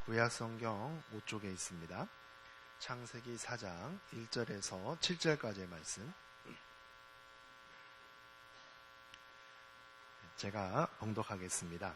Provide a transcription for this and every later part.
구약성경 5쪽에 있습니다. 창세기 4장 1절에서 7절까지의 말씀, 제가 봉독하겠습니다.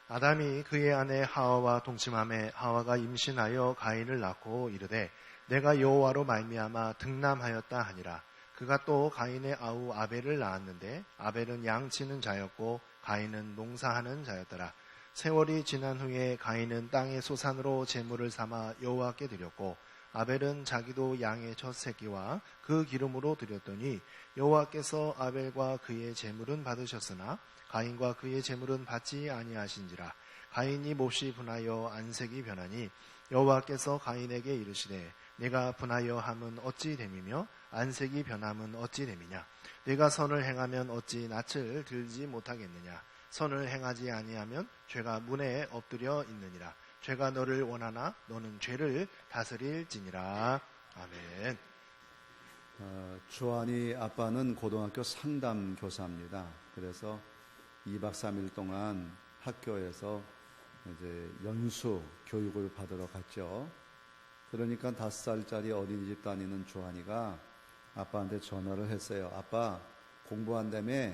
아담이 그의 아내 하와와 동침하매 하와가 임신하여 가인을 낳고 이르되 내가 여호와로 말미암아 득남하였다 하니라. 그가 또 가인의 아우 아벨을 낳았는데 아벨은 양치는 자였고 가인은 농사하는 자였더라. 세월이 지난 후에 가인은 땅의 소산으로 제물을 삼아 여호와께 드렸고 아벨은 자기도 양의 첫 새끼와 그 기름으로 드렸더니 여호와께서 아벨과 그의 제물은 받으셨으나 가인과 그의 제물은 받지 아니하신지라. 가인이 몹시 분하여 안색이 변하니 여호와께서 가인에게 이르시되 내가 분하여 함은 어찌 됨이며 안색이 변함은 어찌 됨이냐. 내가 선을 행하면 어찌 낯을 들지 못하겠느냐. 선을 행하지 아니하면 죄가 문에 엎드려 있느니라. 죄가 너를 원하나 너는 죄를 다스릴지니라. 아멘. 주한이 아빠는 고등학교 상담 교사입니다. 그래서 2박 3일 동안 학교에서 이제 연수 교육을 받으러 갔죠. 그러니까 5살짜리 어린이집 다니는 주한이가 아빠한테 전화를 했어요. 아빠 공부한다며?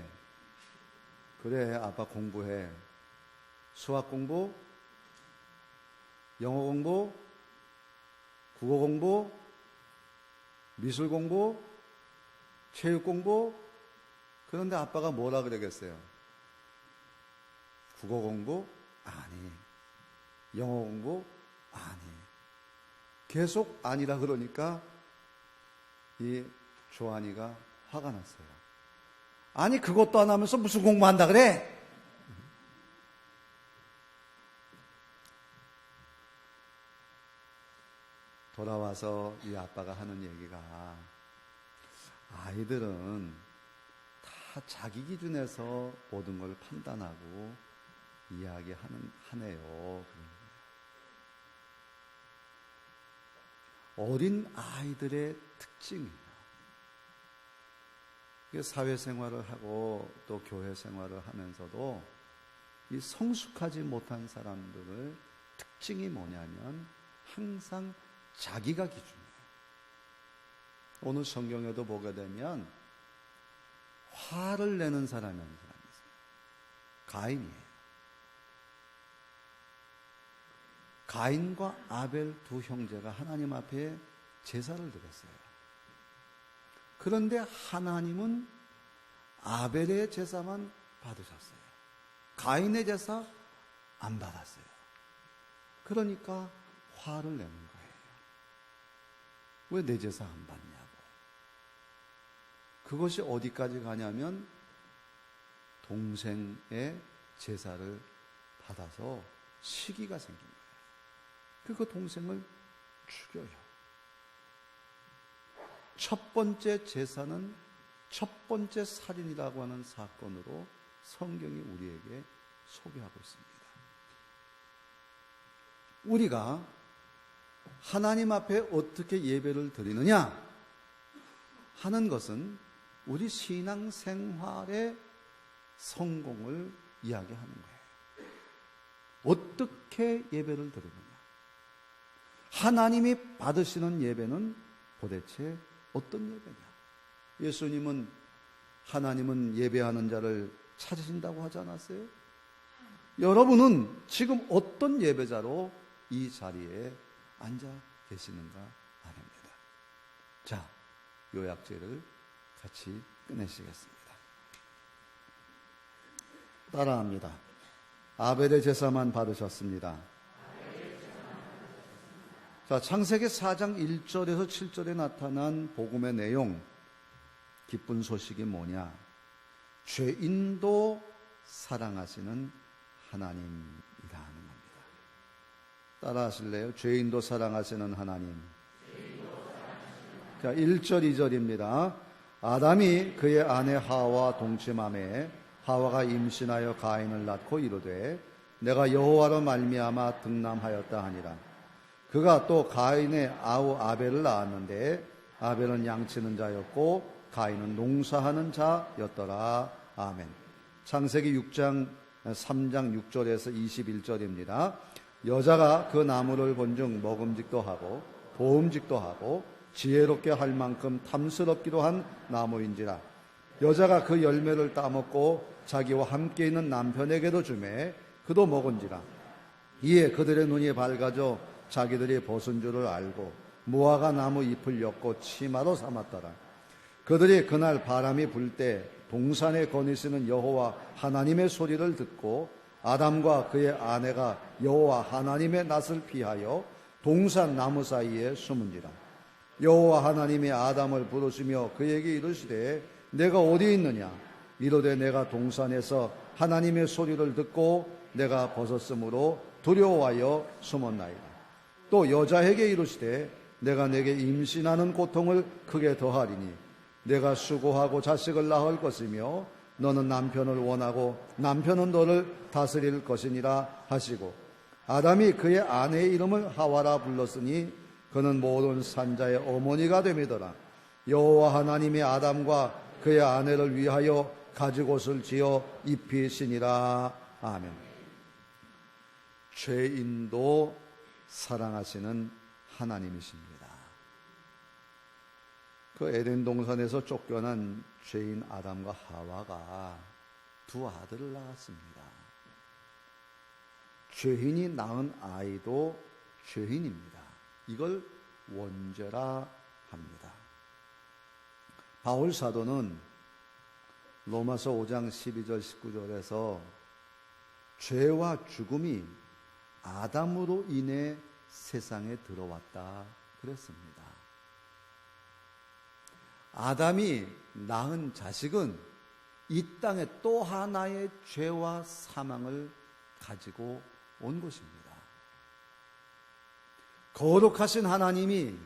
그래, 아빠 공부해. 수학 공부? 영어 공부? 국어 공부? 미술 공부? 체육 공부? 그런데 아빠가 뭐라 그러겠어요? 국어 공부? 아니. 영어 공부? 아니. 계속 아니라 그러니까 이 조한이가 화가 났어요. 아니 그것도 안 하면서 무슨 공부한다 그래? 돌아와서 이 아빠가 하는 얘기가 아이들은 다 자기 기준에서 모든 걸 판단하고 이야기하네요. 어린 아이들의 특징이에요. 사회생활을 하고 또 교회생활을 하면서도 이 성숙하지 못한 사람들의 특징이 뭐냐면 항상 자기가 기준이에요. 오늘 성경에도 보게 되면 화를 내는 사람이 한 사람이 있어요. 가인이에요. 가인과 아벨 두 형제가 하나님 앞에 제사를 드렸어요. 그런데 하나님은 아벨의 제사만 받으셨어요. 가인의 제사 안 받았어요. 그러니까 화를 내는 거예요. 왜 내 제사 안 받냐고. 그것이 어디까지 가냐면 동생의 제사를 받아서 시기가 생긴 거예요. 그 동생을 죽여요. 첫 번째 제사는 첫 번째 살인이라고 하는 사건으로 성경이 우리에게 소개하고 있습니다. 우리가 하나님 앞에 어떻게 예배를 드리느냐 하는 것은 우리 신앙생활의 성공을 이야기하는 거예요. 어떻게 예배를 드리느냐. 하나님이 받으시는 예배는 도대체 어떤 예배냐? 예수님은 하나님은 예배하는 자를 찾으신다고 하지 않았어요? 여러분은 지금 어떤 예배자로 이 자리에 앉아 계시는가 말입니다. 자, 요약제를 같이 끝내시겠습니다. 따라합니다. 아벨의 제사만 받으셨습니다. 자, 창세기 4장 1절에서 7절에 나타난 복음의 내용, 기쁜 소식이 뭐냐? 죄인도 사랑하시는 하나님이라 하는 겁니다. 따라 하실래요? 죄인도 사랑하시는 하나님. 자, 1절, 2절입니다. 아담이 그의 아내 하와와 동침하매 하와가 임신하여 가인을 낳고 이르되 내가 여호와로 말미암아 득남하였다 하니라. 그가 또 가인의 아우 아벨을 낳았는데 아벨은 양치는 자였고 가인은 농사하는 자였더라. 아멘. 창세기 6장 3장 6절에서 21절입니다. 여자가 그 나무를 본즉 먹음직도 하고 보음직도 하고 지혜롭게 할 만큼 탐스럽기도 한 나무인지라. 여자가 그 열매를 따먹고 자기와 함께 있는 남편에게도 주매 그도 먹은지라. 이에 그들의 눈이 밝아져 자기들이 벗은 줄을 알고 무화과 나무 잎을 엮고 치마로 삼았더라. 그들이 그날 바람이 불 때 동산에 거니시는 여호와 하나님의 소리를 듣고 아담과 그의 아내가 여호와 하나님의 낯을 피하여 동산 나무 사이에 숨은지라. 여호와 하나님이 아담을 부르시며 그에게 이르시되 내가 어디 있느냐. 이르되 내가 동산에서 하나님의 소리를 듣고 내가 벗었으므로 두려워하여 숨었나이다. 또 여자에게 이르시되 내가 내게 임신하는 고통을 크게 더하리니 내가 수고하고 자식을 낳을 것이며 너는 남편을 원하고 남편은 너를 다스릴 것이니라 하시고 아담이 그의 아내의 이름을 하와라 불렀으니 그는 모든 산자의 어머니가 됨이더라. 여호와 하나님이 아담과 그의 아내를 위하여 가죽옷을 지어 입히시니라. 아멘. 죄인도 사랑하시는 하나님이십니다. 그 에덴 동산에서 쫓겨난 죄인 아담과 하와가 두 아들을 낳았습니다. 죄인이 낳은 아이도 죄인입니다. 이걸 원죄라 합니다. 바울 사도는 로마서 5장 12절 19절에서 죄와 죽음이 아담으로 인해 세상에 들어왔다 그랬습니다. 아담이 낳은 자식은 이 땅에 또 하나의 죄와 사망을 가지고 온 것입니다. 거룩하신 하나님이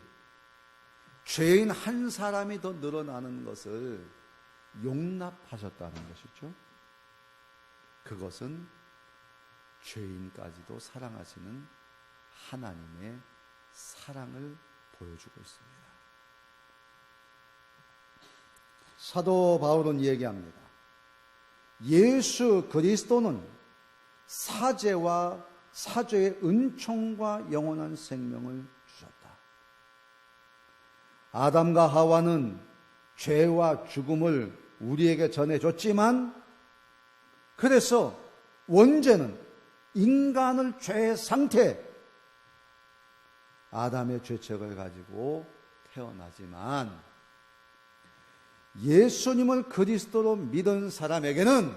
죄인 한 사람이 더 늘어나는 것을 용납하셨다는 것이죠. 그것은 죄인까지도 사랑하시는 하나님의 사랑을 보여주고 있습니다. 사도 바울은 얘기합니다. 예수 그리스도는 사죄와 사죄의 은총과 영원한 생명을 주셨다. 아담과 하와는 죄와 죽음을 우리에게 전해줬지만 그래서 원죄는 인간을 죄의 상태, 아담의 죄책을 가지고 태어나지만 예수님을 그리스도로 믿은 사람에게는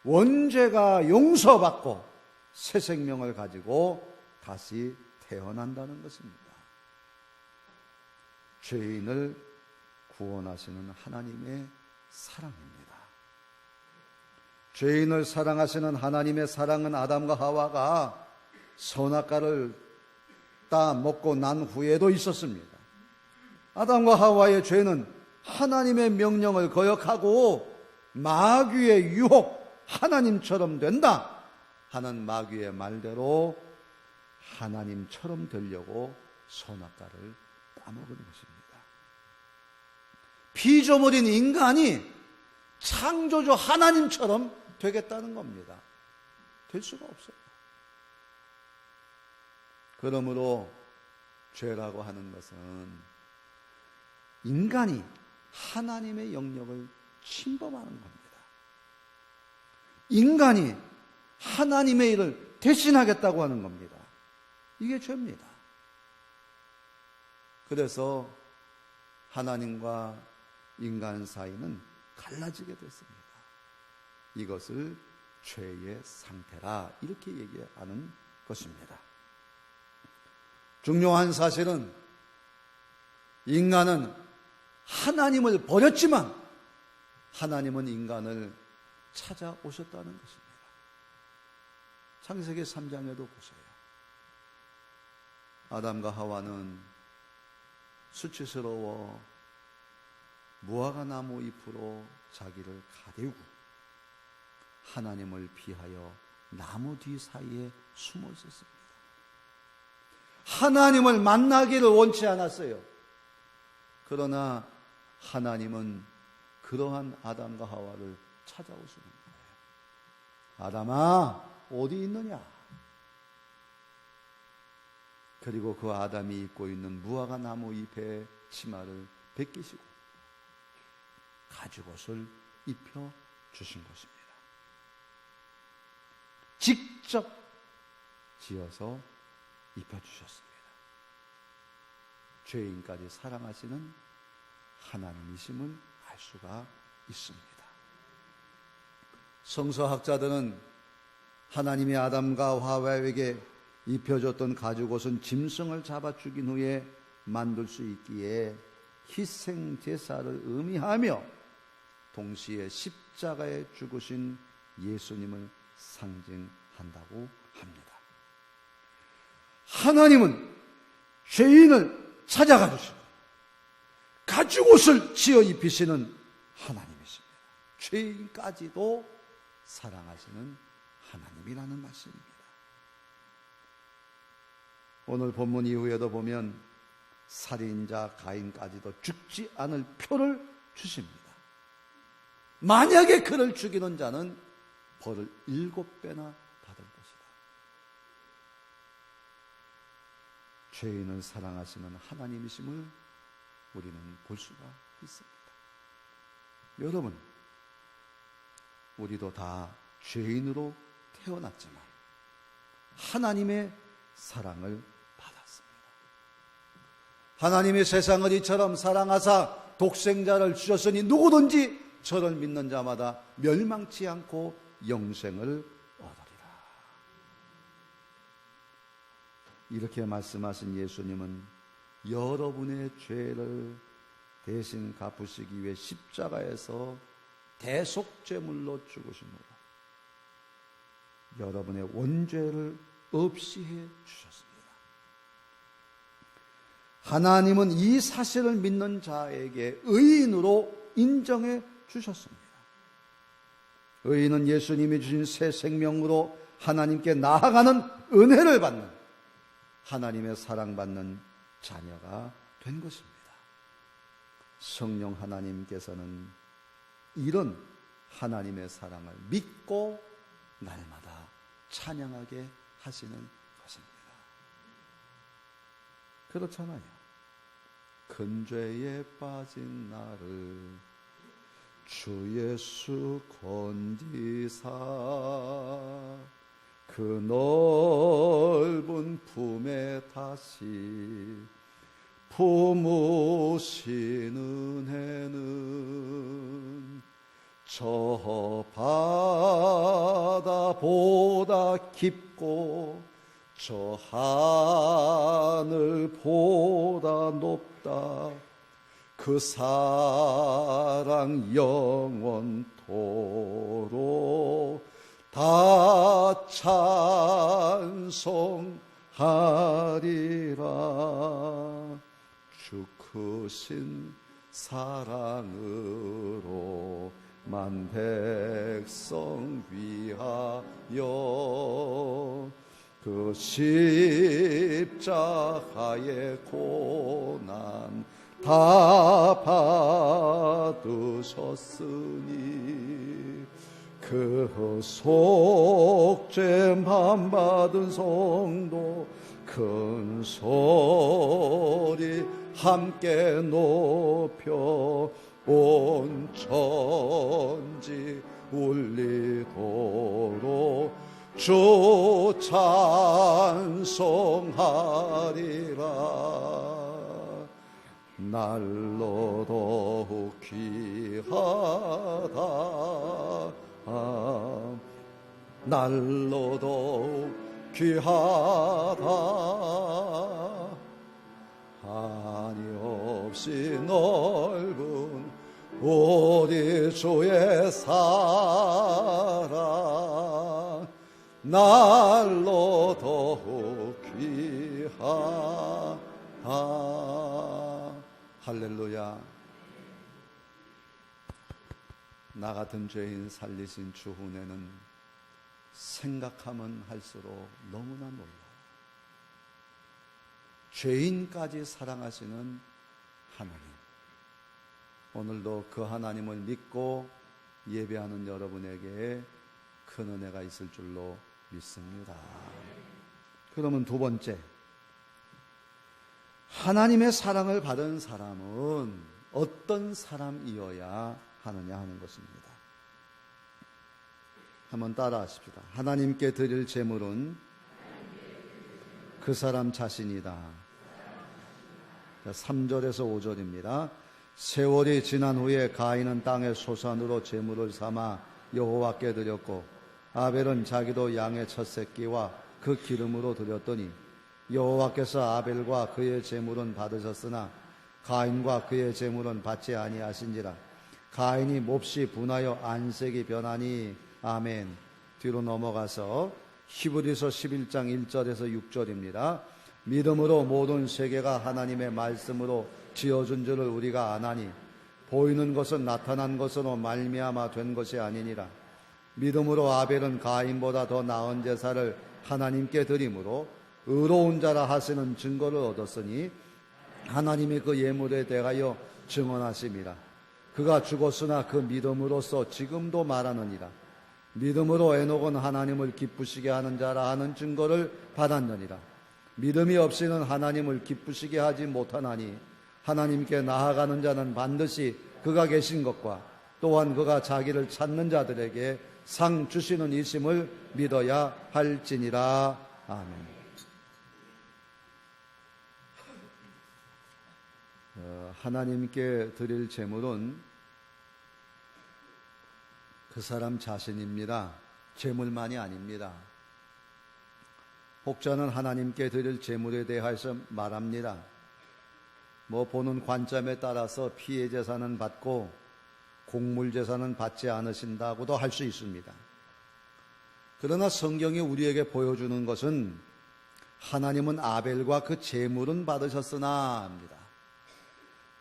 원죄가 용서받고 새 생명을 가지고 다시 태어난다는 것입니다. 죄인을 구원하시는 하나님의 사랑입니다. 죄인을 사랑하시는 하나님의 사랑은 아담과 하와가 선악과를 따 먹고 난 후에도 있었습니다. 아담과 하와의 죄는 하나님의 명령을 거역하고 마귀의 유혹, 하나님처럼 된다 하는 마귀의 말대로 하나님처럼 되려고 선악과를 따먹은 것입니다. 피조물인 인간이 창조주 하나님처럼 되겠다는 겁니다. 될 수가 없어요. 그러므로 죄라고 하는 것은 인간이 하나님의 영역을 침범하는 겁니다. 인간이 하나님의 일을 대신하겠다고 하는 겁니다. 이게 죄입니다. 그래서 하나님과 인간 사이는 갈라지게 됐습니다. 이것을 죄의 상태라 이렇게 얘기하는 것입니다. 중요한 사실은 인간은 하나님을 버렸지만 하나님은 인간을 찾아오셨다는 것입니다. 창세기 3장에도 보세요. 아담과 하와는 수치스러워 무화과 나무 잎으로 자기를 가리우고 하나님을 피하여 나무 뒤 사이에 숨어 있었습니다. 하나님을 만나기를 원치 않았어요. 그러나 하나님은 그러한 아담과 하와를 찾아오시는 거예요. 아담아, 어디 있느냐? 그리고 그 아담이 입고 있는 무화과 나무 잎의 치마를 벗기시고 가죽옷을 입혀 주신 것입니다. 직접 지어서 입혀 주셨습니다. 죄인까지 사랑하시는 하나님이심을 알 수가 있습니다. 성서학자들은 하나님이 아담과 하와에게 입혀줬던 가죽옷은 짐승을 잡아 죽인 후에 만들 수 있기에 희생 제사를 의미하며 동시에 십자가에 죽으신 예수님을 상징한다고 합니다. 하나님은 죄인을 찾아가 주시고 가죽옷을 지어 입히시는 하나님이십니다. 죄인까지도 사랑하시는 하나님이라는 말씀입니다. 오늘 본문 이후에도 보면 살인자 가인까지도 죽지 않을 표를 주십니다. 만약에 그를 죽이는 자는 벌을 7배나 받을 것이다. 죄인을 사랑하시는 하나님이심을 우리는 볼 수가 있습니다. 여러분, 우리도 다 죄인으로 태어났지만 하나님의 사랑을 받았습니다. 하나님의 세상을 이처럼 사랑하사 독생자를 주셨으니 누구든지 저를 믿는 자마다 멸망치 않고 영생을 얻으리라. 이렇게 말씀하신 예수님은 여러분의 죄를 대신 갚으시기 위해 십자가에서 대속죄물로 죽으심으로 여러분의 원죄를 없이 해 주셨습니다. 하나님은 이 사실을 믿는 자에게 의인으로 인정해 주셨습니다. 의인은 예수님이 주신 새 생명으로 하나님께 나아가는 은혜를 받는 하나님의 사랑받는 자녀가 된 것입니다. 성령 하나님께서는 이런 하나님의 사랑을 믿고 날마다 찬양하게 하시는 것입니다. 그렇잖아요. 큰 죄에 빠진 나를 주 예수 건지사 그 넓은 품에 다시 품으신 은혜는 저 바다보다 깊고 저 하늘보다 높다. 그 사랑 영원토록 다 찬송하리라. 주 크신 사랑으로 만 백성 위하여 그 십자가의 고난 다 받으셨으니 그 속죄만 받은 성도 큰 소리 함께 높여 온 천지 울리도록 주 찬송하리라. 날로 더욱 귀하다. 날로 더욱 귀하다. 한이 없이 넓은 우리 주의 사랑 날로 더욱 귀하다. 할렐루야. 나 같은 죄인 살리신 주 은혜는 생각하면 할수록 너무나 놀라워. 죄인까지 사랑하시는 하나님, 오늘도 그 하나님을 믿고 예배하는 여러분에게 큰 은혜가 있을 줄로 믿습니다. 그러면 두 번째, 하나님의 사랑을 받은 사람은 어떤 사람이어야 하느냐 하는 것입니다. 한번 따라 하십시다. 하나님께 드릴 제물은 그 사람 자신이다. 3절에서 5절입니다. 세월이 지난 후에 가인은 땅의 소산으로 제물을 삼아 여호와께 드렸고 아벨은 자기도 양의 첫 새끼와 그 기름으로 드렸더니 여호와께서 아벨과 그의 제물은 받으셨으나 가인과 그의 제물은 받지 아니하신지라. 가인이 몹시 분하여 안색이 변하니. 아멘. 뒤로 넘어가서 히브리서 11장 1절에서 6절입니다. 믿음으로 모든 세계가 하나님의 말씀으로 지어준 줄을 우리가 아나니 보이는 것은 나타난 것으로 말미암아 된 것이 아니니라. 믿음으로 아벨은 가인보다 더 나은 제사를 하나님께 드림으로 의로운 자라 하시는 증거를 얻었으니 하나님이 그 예물에 대하여 증언하심이라. 그가 죽었으나 그 믿음으로써 지금도 말하느니라. 믿음으로 에녹은 하나님을 기쁘시게 하는 자라 하는 증거를 받았느니라. 믿음이 없이는 하나님을 기쁘시게 하지 못하나니 하나님께 나아가는 자는 반드시 그가 계신 것과 또한 그가 자기를 찾는 자들에게 상 주시는 이심을 믿어야 할지니라. 아멘. 하나님께 드릴 제물은 그 사람 자신입니다. 제물만이 아닙니다. 혹자는 하나님께 드릴 제물에 대해서 말합니다. 보는 관점에 따라서 피해 제사는 받고 곡물 제사는 받지 않으신다고도 할 수 있습니다. 그러나 성경이 우리에게 보여주는 것은 하나님은 아벨과 그 제물은 받으셨으나 합니다.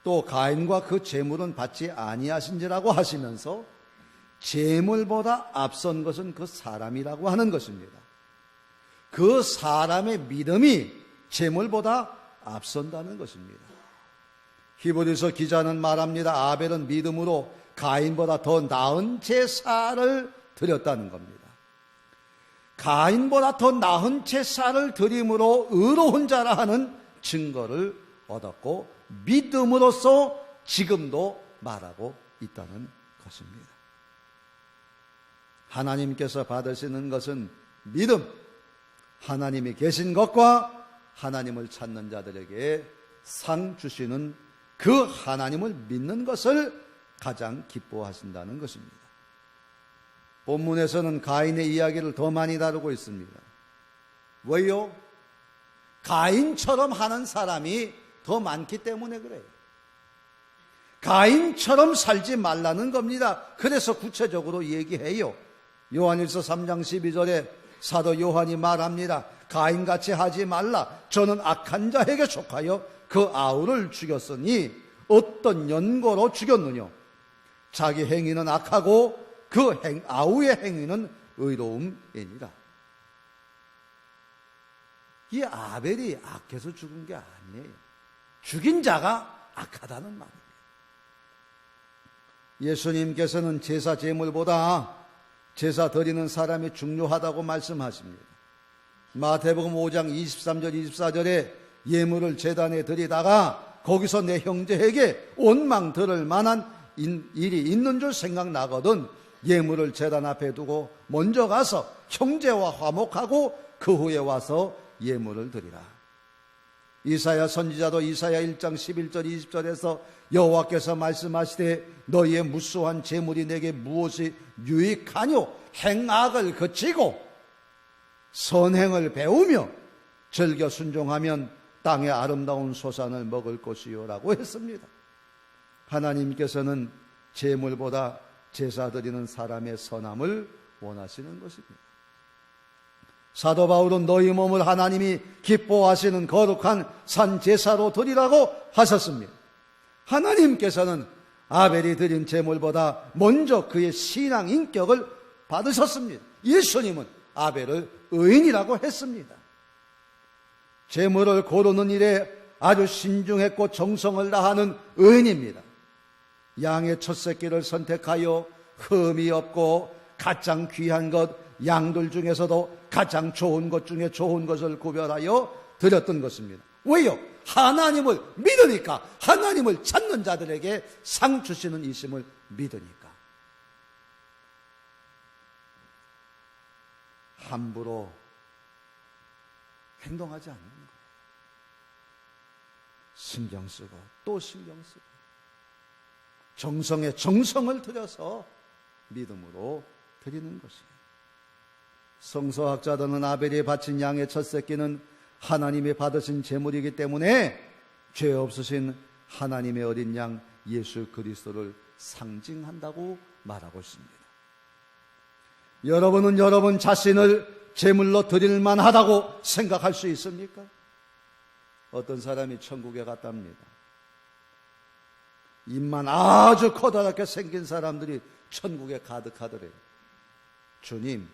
또 가인과 그 제물은 받지 아니하신지라고 하시면서 제물보다 앞선 것은 그 사람이라고 하는 것입니다. 그 사람의 믿음이 제물보다 앞선다는 것입니다. 히브리서 기자는 말합니다. 아벨은 믿음으로 가인보다 더 나은 제사를 드렸다는 겁니다. 가인보다 더 나은 제사를 드림으로 의로운 자라 하는 증거를 얻었고 믿음으로써 지금도 말하고 있다는 것입니다. 하나님께서 받으시는 것은 믿음, 하나님이 계신 것과 하나님을 찾는 자들에게 상 주시는 그 하나님을 믿는 것을 가장 기뻐하신다는 것입니다. 본문에서는 가인의 이야기를 더 많이 다루고 있습니다. 왜요? 가인처럼 하는 사람이 더 많기 때문에 그래요. 가인처럼 살지 말라는 겁니다. 그래서 구체적으로 얘기해요. 요한일서 3장 12절에 사도 요한이 말합니다. 가인같이 하지 말라. 저는 악한 자에게 속하여 그 아우를 죽였으니 어떤 연고로 죽였느냐. 자기 행위는 악하고 그 아우의 행위는 의로움이니라. 이 아벨이 악해서 죽은 게 아니에요. 죽인 자가 악하다는 말입니다. 예수님께서는 제사 제물보다 제사 드리는 사람이 중요하다고 말씀하십니다. 마태복음 5장 23절 24절에 예물을 제단에 드리다가 거기서 내 형제에게 원망 들을 만한 일이 있는 줄 생각나거든 예물을 제단 앞에 두고 먼저 가서 형제와 화목하고 그 후에 와서 예물을 드리라. 이사야 선지자도 이사야 1장 11절 20절에서 여호와께서 말씀하시되 너희의 무수한 재물이 내게 무엇이 유익하뇨. 행악을 그치고 선행을 배우며 즐겨 순종하면 땅의 아름다운 소산을 먹을 것이요 라고 했습니다. 하나님께서는 재물보다 제사 드리는 사람의 선함을 원하시는 것입니다. 사도 바울은 너희 몸을 하나님이 기뻐하시는 거룩한 산 제사로 드리라고 하셨습니다. 하나님께서는 아벨이 드린 제물보다 먼저 그의 신앙 인격을 받으셨습니다. 예수님은 아벨을 의인이라고 했습니다. 제물을 고르는 일에 아주 신중했고 정성을 다하는 의인입니다. 양의 첫 새끼를 선택하여 흠이 없고 가장 귀한 것, 양들 중에서도 가장 좋은 것 중에 좋은 것을 구별하여 드렸던 것입니다. 왜요? 하나님을 믿으니까, 하나님을 찾는 자들에게 상 주시는 이심을 믿으니까. 함부로 행동하지 않는 거예요. 신경 쓰고 또 신경 쓰고 정성에 정성을 들여서 믿음으로 드리는 것이에요. 성서학자들은 아벨이 바친 양의 첫 새끼는 하나님이 받으신 제물이기 때문에 죄 없으신 하나님의 어린 양 예수 그리스도를 상징한다고 말하고 있습니다. 여러분은 여러분 자신을 제물로 드릴 만하다고 생각할 수 있습니까? 어떤 사람이 천국에 갔답니다. 입만 아주 커다랗게 생긴 사람들이 천국에 가득하더래요. 주님,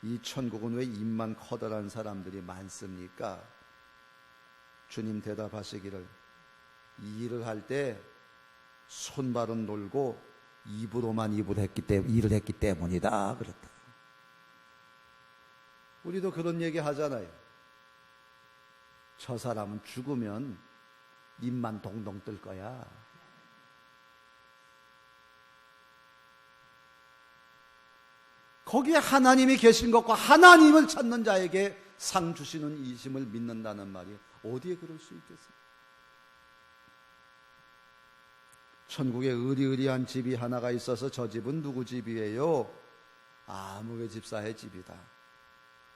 이 천국은 왜 입만 커다란 사람들이 많습니까? 주님 대답하시기를, 이 일을 할 때 손발은 놀고 입으로만 일을 했기 때문이다 그랬다. 우리도 그런 얘기 하잖아요. 저 사람은 죽으면 입만 동동 뜰 거야. 거기에 하나님이 계신 것과 하나님을 찾는 자에게 상 주시는 이심을 믿는다는 말이 어디에 그럴 수 있겠어요? 천국에 의리의리한 집이 하나가 있어서 저 집은 누구 집이에요? 아무개 집사의 집이다.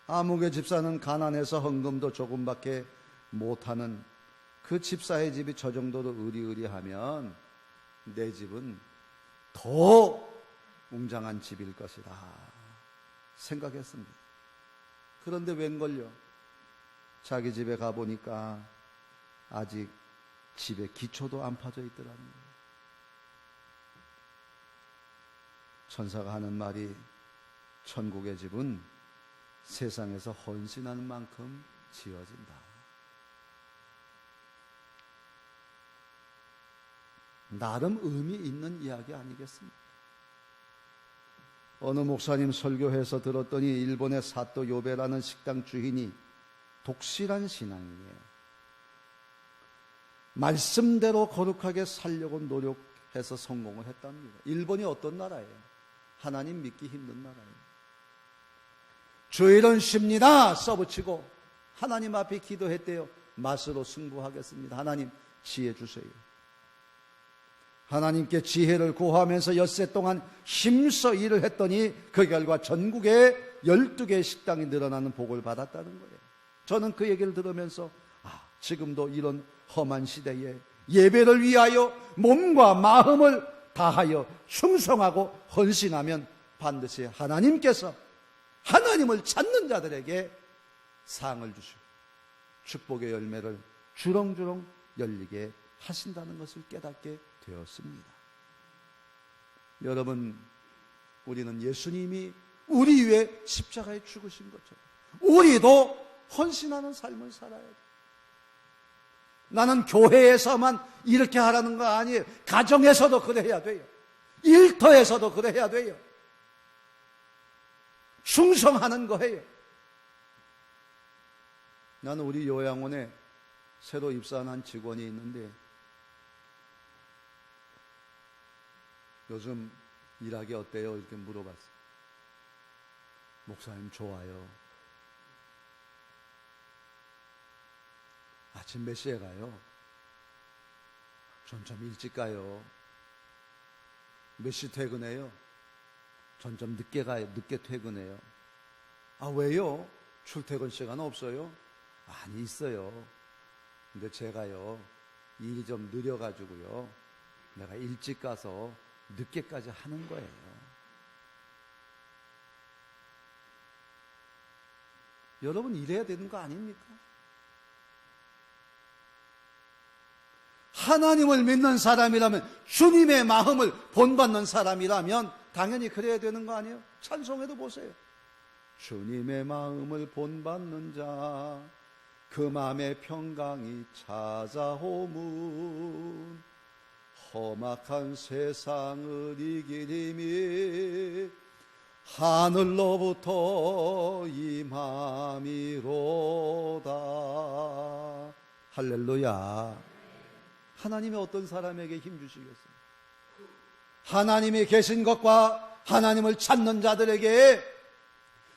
아무개 집사는 가난해서 헌금도 조금밖에 못하는 그 집사의 집이 저 정도로 의리의리하면 내 집은 더 웅장한 집일 것이다 생각했습니다. 그런데 웬걸요? 자기 집에 가보니까 아직 집에 기초도 안 파져 있더라는 거예요. 천사가 하는 말이, 천국의 집은 세상에서 헌신하는 만큼 지어진다. 나름 의미 있는 이야기 아니겠습니까? 어느 목사님 설교해서 들었더니 일본의 사또 요베라는 식당 주인이 독실한 신앙이에요. 말씀대로 거룩하게 살려고 노력해서 성공을 했답니다. 일본이 어떤 나라예요? 하나님 믿기 힘든 나라예요. 주일은 쉽니다 써붙이고 하나님 앞에 기도했대요. 맛으로 승부하겠습니다. 하나님 지혜 주세요. 하나님께 지혜를 구하면서 엿새 동안 힘써 일을 했더니 그 결과 전국에 12개의 식당이 늘어나는 복을 받았다는 거예요. 저는 그 얘기를 들으면서 지금도 이런 험한 시대에 예배를 위하여 몸과 마음을 다하여 충성하고 헌신하면 반드시 하나님께서 하나님을 찾는 자들에게 상을 주시고 축복의 열매를 주렁주렁 열리게 하신다는 것을 깨닫게 되었습니다. 여러분, 우리는 예수님이 우리 위해 십자가에 죽으신 것처럼 우리도 헌신하는 삶을 살아야 돼요. 나는 교회에서만 이렇게 하라는 거 아니에요. 가정에서도 그래야 돼요. 일터에서도 그래야 돼요. 충성하는 거예요. 나는 우리 요양원에 새로 입사한 한 직원이 있는데 요즘 일하기 어때요? 이렇게 물어봤어요. 목사님 좋아요. 아침 몇 시에 가요? 전 좀 일찍 가요. 몇 시 퇴근해요? 전 좀 늦게 가요. 늦게 퇴근해요. 아, 왜요? 출퇴근 시간 없어요? 많이 있어요. 근데 제가요, 일이 좀 느려가지고요, 내가 일찍 가서 늦게까지 하는 거예요. 여러분, 이래야 되는 거 아닙니까? 하나님을 믿는 사람이라면, 주님의 마음을 본받는 사람이라면 당연히 그래야 되는 거 아니에요? 찬송해도 보세요. 주님의 마음을 본받는 자, 그 마음의 평강이 찾아오문, 험악한 세상을 이기리니 하늘로부터 임함이로다. 할렐루야. 하나님의 어떤 사람에게 힘 주시겠어요? 하나님이 계신 것과 하나님을 찾는 자들에게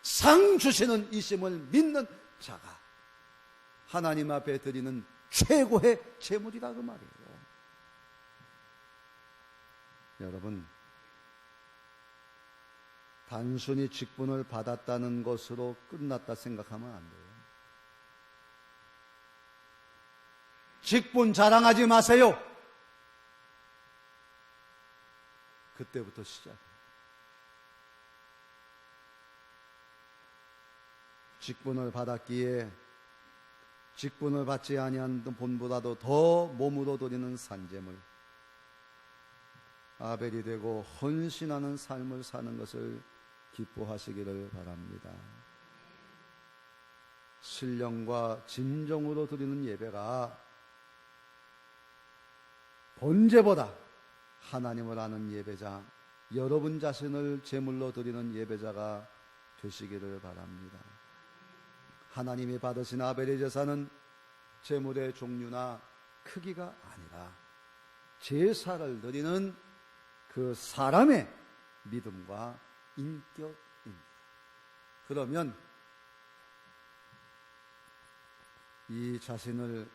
상 주시는 이심을 믿는 자가 하나님 앞에 드리는 최고의 제물이다 그 말이에요. 여러분, 단순히 직분을 받았다는 것으로 끝났다 생각하면 안 돼요. 직분 자랑하지 마세요. 그때부터 시작해요. 직분을 받았기에 직분을 받지 아니한 본보다도 더 몸으로 드리는 산제물, 아벨이 되고 헌신하는 삶을 사는 것을 기뻐하시기를 바랍니다. 신령과 진정으로 드리는 예배가 번제보다 하나님을 아는 예배자, 여러분 자신을 제물로 드리는 예배자가 되시기를 바랍니다. 하나님이 받으신 아벨의 제사는 제물의 종류나 크기가 아니라 제사를 드리는 그 사람의 믿음과 인격입니다. 그러면 이 자신을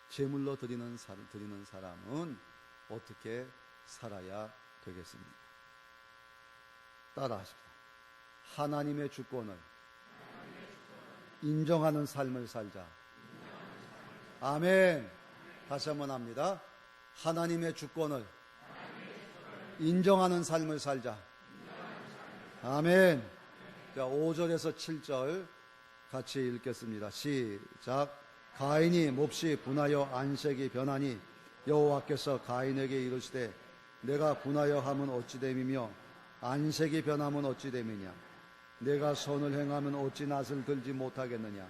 제물로 드리는 사람은 어떻게 살아야 되겠습니까? 따라하십시다. 하나님의 주권을 인정하는 삶을 살자. 아멘. 다시 한번 합니다. 하나님의 주권을 인정하는 삶을 살자. 아멘. 자, 5절에서 7절 같이 읽겠습니다. 시작. 가인이 몹시 분하여 안색이 변하니 여호와께서 가인에게 이르시되 내가 분하여 함은 어찌 됨이며 안색이 변함은 어찌 됨이냐. 내가 선을 행하면 어찌 낯을 들지 못하겠느냐.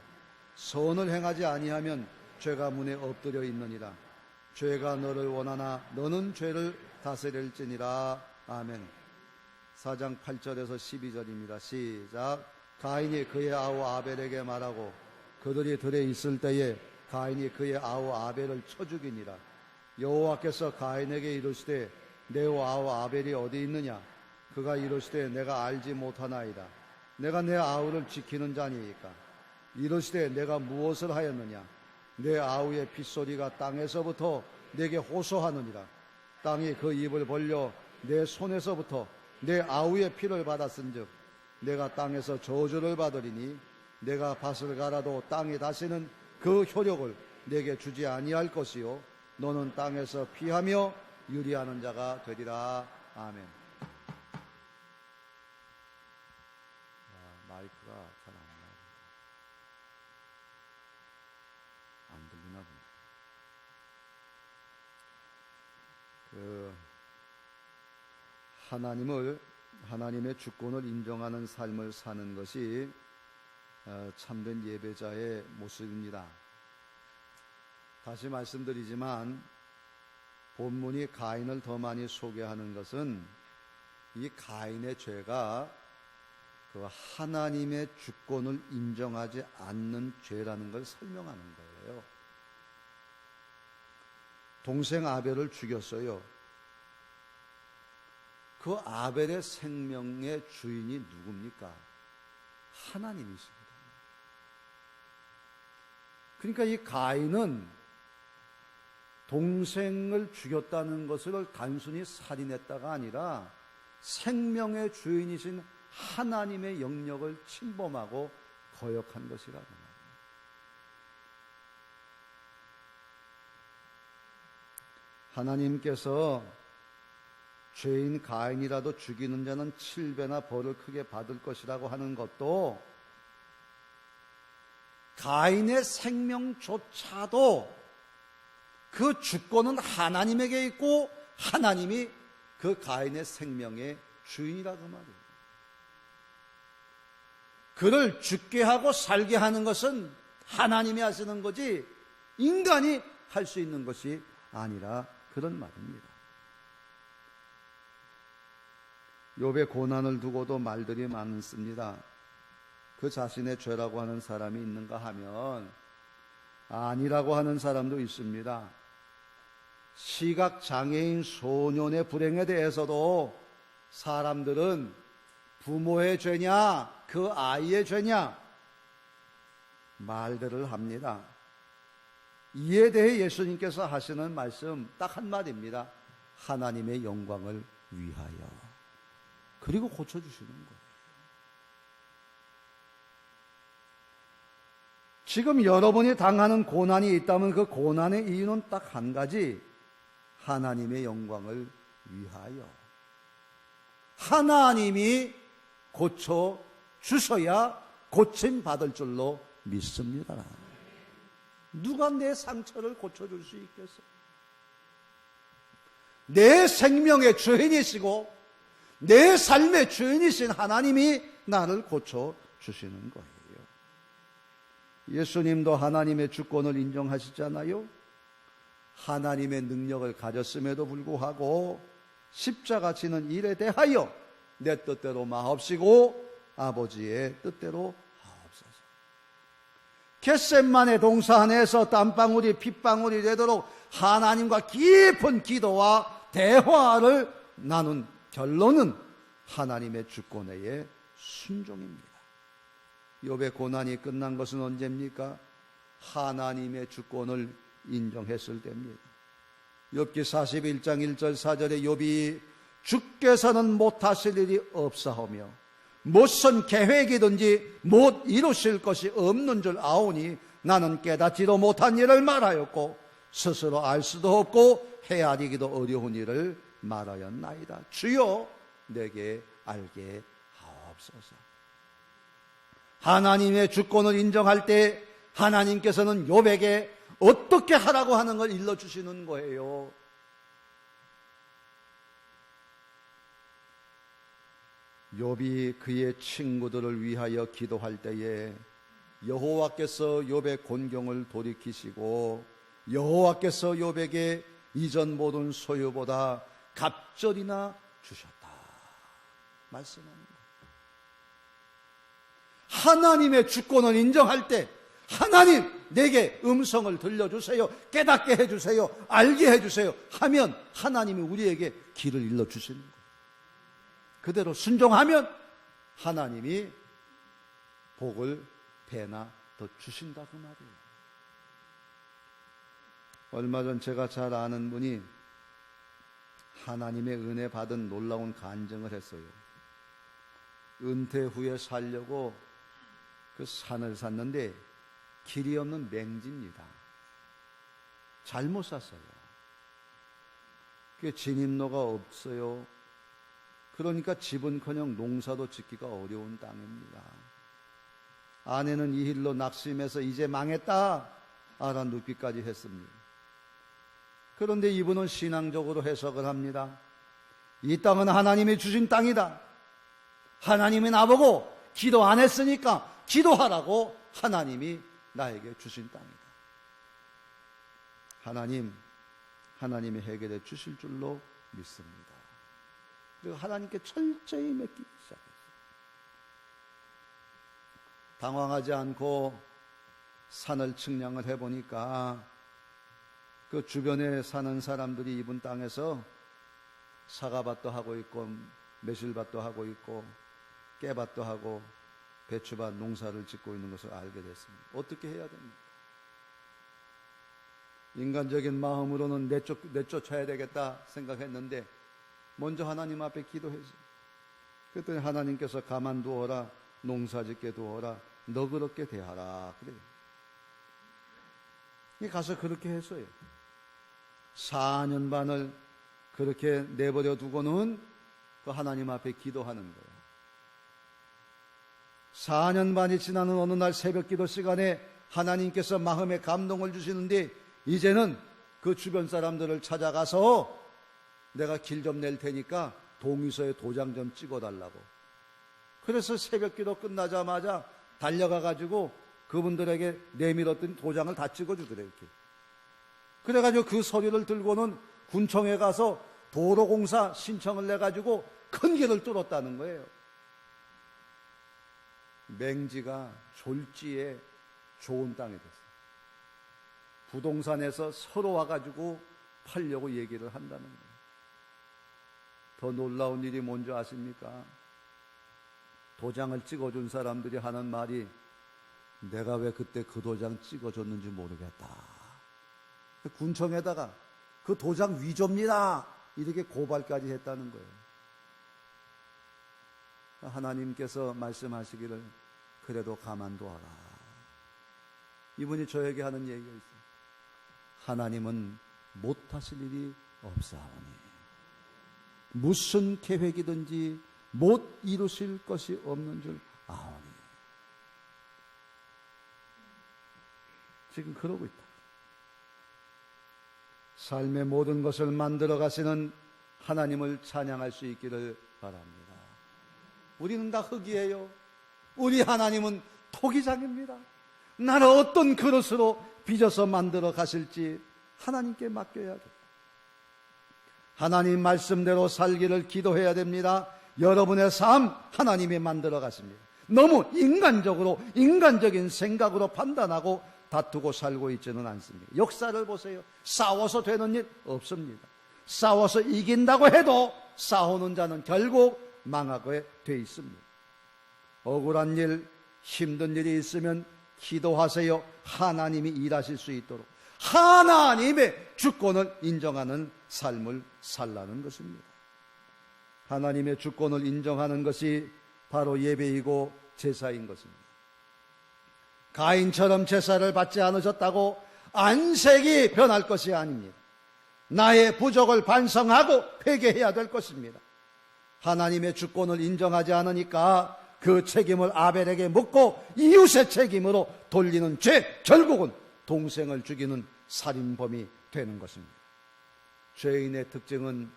선을 행하지 아니하면 죄가 문에 엎드려 있느니라. 죄가 너를 원하나 너는 죄를 다스릴지니라. 아멘. 4장 8절에서 12절입니다. 시작. 가인이 그의 아우 아벨에게 말하고 그들이 들에 있을 때에 가인이 그의 아우 아벨을 쳐 죽이니라. 여호와께서 가인에게 이르시되 내 아우 아벨이 어디 있느냐. 그가 이르시되 내가 알지 못하나이다. 내가 내 아우를 지키는 자니이까. 이르시되 내가 무엇을 하였느냐. 내 아우의 핏소리가 땅에서부터 내게 호소하느니라. 땅이 그 입을 벌려 내 손에서부터 내 아우의 피를 받았은즉 내가 땅에서 저주를 받으리니 내가 밭을 갈아도 땅이 다시는 그 효력을 내게 주지 아니할 것이요 너는 땅에서 피하며 유리하는 자가 되리라. 아멘. 마이크가 잘 안 나옵니다. 안 들리나 보네. 하나님의 주권을 인정하는 삶을 사는 것이 참된 예배자의 모습입니다. 다시 말씀드리지만 본문이 가인을 더 많이 소개하는 것은 이 가인의 죄가 그 하나님의 주권을 인정하지 않는 죄라는 걸 설명하는 거예요. 동생 아벨을 죽였어요. 그 아벨의 생명의 주인이 누굽니까? 하나님이십니다. 그러니까 이 가인은 동생을 죽였다는 것을 단순히 살인했다가 아니라 생명의 주인이신 하나님의 영역을 침범하고 거역한 것이라고 말합니다. 하나님께서 죄인 가인이라도 죽이는 자는 7배나 벌을 크게 받을 것이라고 하는 것도 가인의 생명조차도 그 주권은 하나님에게 있고 하나님이 그 가인의 생명의 주인이라고 말이에요. 그를 죽게 하고 살게 하는 것은 하나님이 하시는 거지 인간이 할 수 있는 것이 아니라 그런 말입니다. 욥의 고난을 두고도 말들이 많습니다. 그 자신의 죄라고 하는 사람이 있는가 하면 아니라고 하는 사람도 있습니다. 시각장애인 소년의 불행에 대해서도 사람들은 부모의 죄냐 그 아이의 죄냐 말들을 합니다. 이에 대해 예수님께서 하시는 말씀 딱 한마디입니다. 하나님의 영광을 위하여. 그리고 고쳐주시는 거예요. 지금 여러분이 당하는 고난이 있다면 그 고난의 이유는 딱 한 가지. 하나님의 영광을 위하여. 하나님이 고쳐주셔야 고침받을 줄로 믿습니다. 누가 내 상처를 고쳐줄 수 있겠어? 내 생명의 주인이시고 내 삶의 주인이신 하나님이 나를 고쳐주시는 거예요. 예수님도 하나님의 주권을 인정하시잖아요. 하나님의 능력을 가졌음에도 불구하고 십자가 지는 일에 대하여 내 뜻대로 마옵시고 아버지의 뜻대로 하옵소서. 겟셋마네 동산 안에서 땀방울이 핏방울이 되도록 하나님과 깊은 기도와 대화를 나눈 결론은 하나님의 주권의 순종입니다. 욥의 고난이 끝난 것은 언제입니까? 하나님의 주권을 인정했을 때입니다. 욥기 41장 1절 4절에 욥이 주께서는 못하실 일이 없사오며 무슨 계획이든지 못 이루실 것이 없는 줄 아오니 나는 깨닫지도 못한 일을 말하였고 스스로 알 수도 없고 헤아리기도 어려운 일을 말하였나이다. 주여 내게 알게 하옵소서. 하나님의 주권을 인정할 때 하나님께서는 욥에게 어떻게 하라고 하는 걸 일러주시는 거예요. 욥이 그의 친구들을 위하여 기도할 때에 여호와께서 욥의 곤경을 돌이키시고 여호와께서 욥에게 이전 모든 소유보다 갑절이나 주셨다 말씀합니다. 하나님의 주권을 인정할 때 하나님 내게 음성을 들려주세요, 깨닫게 해주세요, 알게 해주세요 하면 하나님이 우리에게 길을 일러주시는 거예요. 그대로 순종하면 하나님이 복을 배나 더 주신다 그 말이에요. 얼마 전 제가 잘 아는 분이 하나님의 은혜 받은 놀라운 간증을 했어요. 은퇴 후에 살려고 그 산을 샀는데 길이 없는 맹지입니다. 잘못 샀어요. 그 진입로가 없어요. 그러니까 집은커녕 농사도 짓기가 어려운 땅입니다. 아내는 이 일로 낙심해서 이제 망했다 알아눕기까지 했습니다. 그런데 이분은 신앙적으로 해석을 합니다. 이 땅은 하나님이 주신 땅이다. 하나님이 나보고 기도 안 했으니까 기도하라고 하나님이 나에게 주신 땅이다. 하나님이 해결해 주실 줄로 믿습니다. 그리고 하나님께 철저히 맡기기 시작했어요. 당황하지 않고 산을 측량을 해보니까 그 주변에 사는 사람들이 이분 땅에서 사과밭도 하고 있고 매실밭도 하고 있고 깨밭도 하고 배추밭 농사를 짓고 있는 것을 알게 됐습니다. 어떻게 해야 됩니까? 인간적인 마음으로는 내쫓아야 되겠다 생각했는데 먼저 하나님 앞에 기도했어요. 그랬더니 하나님께서 가만두어라, 농사짓게 두어라, 너그럽게 대하라 그래요. 가서 그렇게 했어요. 4년 반을 그렇게 내버려 두고는 그 하나님 앞에 기도하는 거예요. 4년 반이 지나는 어느 날 새벽 기도 시간에 하나님께서 마음에 감동을 주시는데 이제는 그 주변 사람들을 찾아가서 내가 길 좀 낼 테니까 동의서에 도장 좀 찍어달라고. 그래서 새벽 기도 끝나자마자 달려가가지고 그분들에게 내밀었던 도장을 다 찍어주더래요. 이렇게. 그래가지고 그 서류를 들고는 군청에 가서 도로공사 신청을 내가지고 큰 길을 뚫었다는 거예요. 맹지가 졸지에 좋은 땅이 됐어요. 부동산에서 서로 와가지고 팔려고 얘기를 한다는 거예요. 더 놀라운 일이 뭔지 아십니까? 도장을 찍어준 사람들이 하는 말이, 내가 왜 그때 그 도장 찍어줬는지 모르겠다. 군청에다가 그 도장 위조입니다, 이렇게 고발까지 했다는 거예요. 하나님께서 말씀하시기를, 그래도 가만둬라. 이분이 저에게 하는 얘기가 있어요. 하나님은 못하실 일이 없사오니 무슨 계획이든지 못 이루실 것이 없는 줄 아오니. 지금 그러고 있다. 삶의 모든 것을 만들어 가시는 하나님을 찬양할 수 있기를 바랍니다. 우리는 다 흙이에요. 우리 하나님은 토기장입니다. 나를 어떤 그릇으로 빚어서 만들어 가실지 하나님께 맡겨야겠다. 하나님 말씀대로 살기를 기도해야 됩니다. 여러분의 삶 하나님이 만들어 가십니다. 너무 인간적인 생각으로 판단하고 다투고 살고 있지는 않습니다. 역사를 보세요. 싸워서 되는 일 없습니다. 싸워서 이긴다고 해도 싸우는 자는 결국 망하게 돼 있습니다. 억울한 일, 힘든 일이 있으면 기도하세요. 하나님이 일하실 수 있도록 하나님의 주권을 인정하는 삶을 살라는 것입니다. 하나님의 주권을 인정하는 것이 바로 예배이고 제사인 것입니다. 가인처럼 제사를 받지 않으셨다고 안색이 변할 것이 아닙니다. 나의 부족을 반성하고 회개해야 될 것입니다. 하나님의 주권을 인정하지 않으니까 그 책임을 아벨에게 묻고 이웃의 책임으로 돌리는 죄, 결국은 동생을 죽이는 살인범이 되는 것입니다. 죄인의 특징은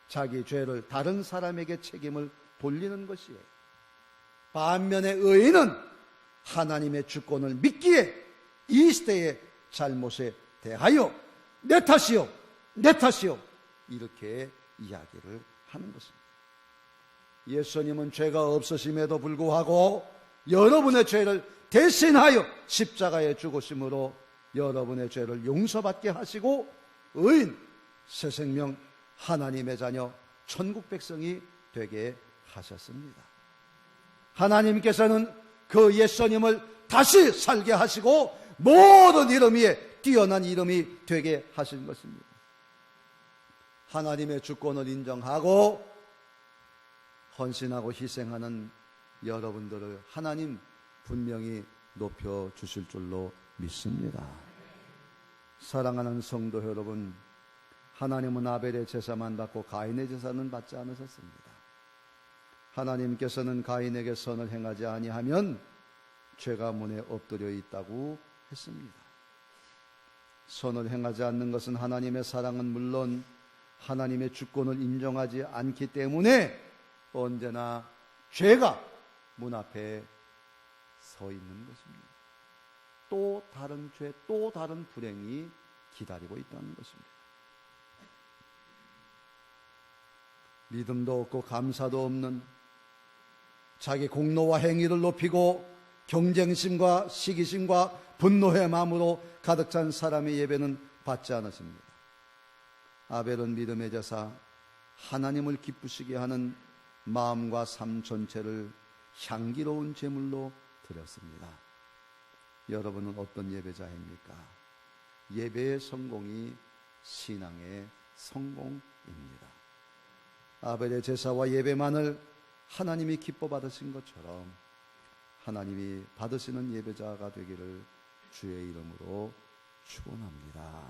자기 죄를 다른 사람에게 책임을 돌리는 것이에요. 반면에 의인은 하나님의 주권을 믿기에 이 시대의 잘못에 대하여 내 탓이요 이렇게 이야기를 하는 것입니다. 예수님은 죄가 없으심에도 불구하고 여러분의 죄를 대신하여 십자가에 죽으심으로 여러분의 죄를 용서받게 하시고 의인, 새 생명, 하나님의 자녀, 천국 백성이 되게 하셨습니다. 하나님께서는 그 예수님을 다시 살게 하시고 모든 이름 위에 뛰어난 이름이 되게 하신 것입니다. 하나님의 주권을 인정하고 헌신하고 희생하는 여러분들을 하나님 분명히 높여주실 줄로 믿습니다. 사랑하는 성도 여러분, 하나님은 아벨의 제사만 받고 가인의 제사는 받지 않으셨습니다. 하나님께서는 가인에게 선을 행하지 아니하면 죄가 문에 엎드려 있다고 했습니다. 선을 행하지 않는 것은 하나님의 사랑은 물론 하나님의 주권을 인정하지 않기 때문에 언제나 죄가 문 앞에 서 있는 것입니다. 또 다른 죄, 또 다른 불행이 기다리고 있다는 것입니다. 믿음도 없고 감사도 없는, 자기 공로와 행위를 높이고 경쟁심과 시기심과 분노의 마음으로 가득 찬 사람의 예배는 받지 않았습니다. 아벨은 믿음의 제사, 하나님을 기쁘시게 하는 마음과 삶 전체를 향기로운 제물로 드렸습니다. 여러분은 어떤 예배자입니까? 예배의 성공이 신앙의 성공입니다. 아벨의 제사와 예배만을 하나님이 기뻐 받으신 것처럼 하나님이 받으시는 예배자가 되기를 주의 이름으로 축원합니다.